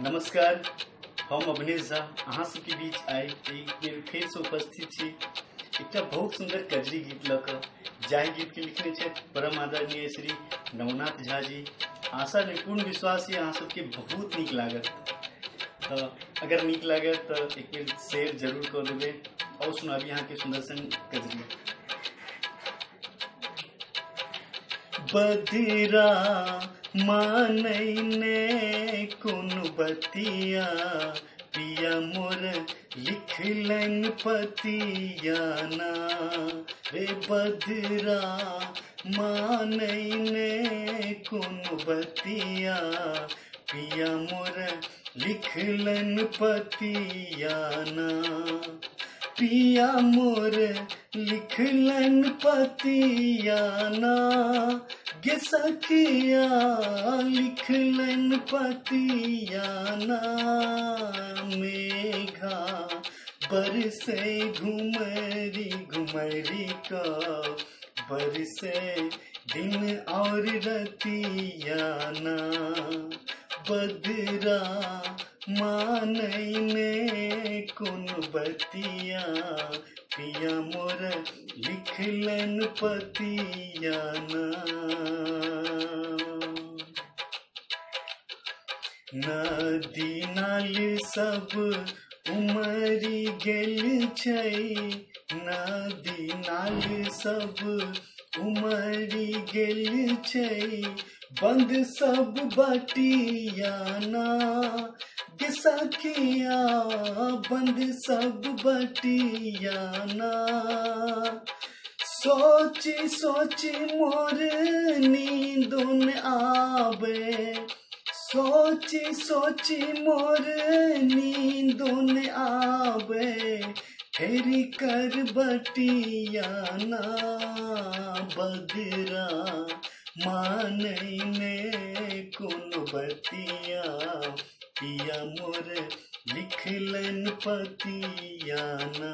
नमस्कार, हम अवनीश झा अहाँ सबके बीच आए एक बेर फेर से उपस्थित छी एकटा बहुत सुंदर कजरी गीत लऽ कऽ। जाहि गीत के लिखने छथि परम आदरणीय श्री नवनाथ झा जी। आशा नहि पूर्ण विश्वास ये अहाँ सबके बहुत नीक लागत। तऽ अगर नीक लागत तऽ एक बेर शेयर जरूर कऽ देबै और सुनाबी अहाँ के सुंदर सन कजरी। बदिरा मानैने कोन बतिया पिया मोर लिखलन पतिया ना रे बदिरा मानैने कोन बतिया पिया मोर लिखलन पतिया ना पिया मोर लिखलन पतिया ना गे सखिया लिखलन पतिया ना मेघा बरसे घुमरी घुमरी का बरसे दिन और रतिया ना बदरा मानैने कोन बतिया पिया मोर लिखलन पतिया ना नदी नाल सब उमरी गेल छै नदी नाल सब उमरी गेल छै बंद सब बटिया ना गे सखिया बंद सब बटिया ना सोची सोची मोर नींद आवे सोची सोची मोर नींद आवे फेरी कर बटिया ना बदरा मानैने कोन बतिया पिया मोर लिखलन पतिया ना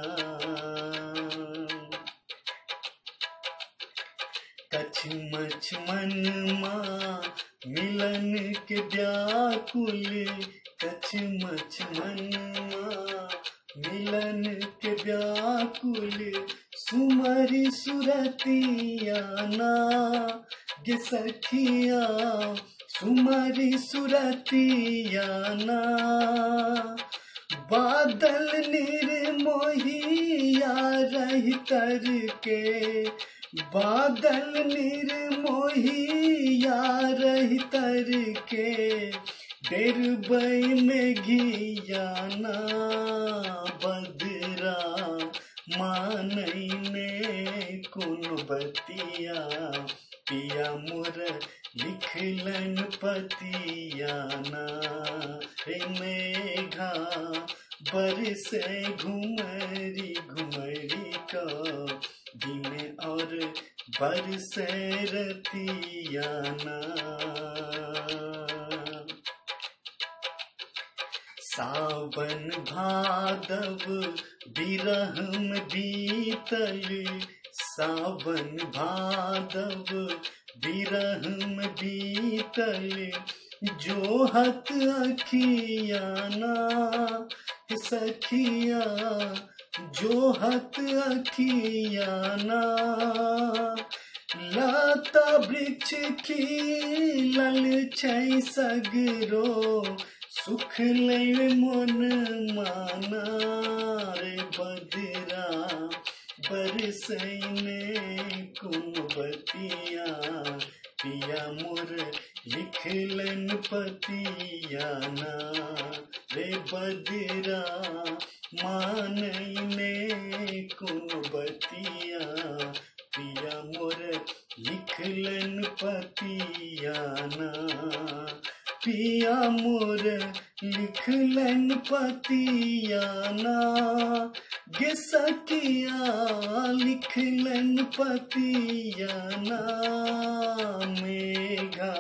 कछ मछ मन माँ मिलन के व्याकुल कछ मछ मन माँ मिलन के व्याकुल सुमरी सुरतिया ना गे सखिया सुमरी सुरतिया ना बादल निर्मोहिया रही तर के बादल निर्मोहिया रही तर के डेरबै में घिया ना बदरा मानैने कोन बतिया पिया मोर लिखलन पतिया ना रे मेघा बरसे घुमरी घुमरी का दिन और बरसे रतिया ना सावन भादव बिरह में बीतल सावन भादव बिरह में बीतल जोहत अखिया ना सखिया जोहत अखिया ना लता वृक्ष खिलल छै सगरो सुख ले मन माना रे बदरा बरसैने कोन बतिया पिया मोर लिखलन पतिया ना रे बदरा मानैने कोन बतिया पिया मोर लिखलन पतिया ना पिया मोर लिखलन पतिया ना गे सखिया लिखलन पतिया ना मेघा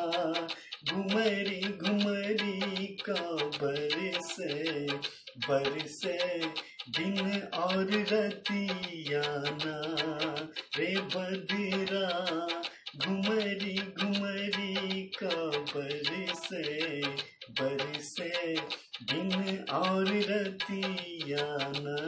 घुमरी घुमरी का बरसे बरसे दिन और रतिया ना रे बदरा घुमरी घुमरी का बरसे बरसे दिन और रतिया न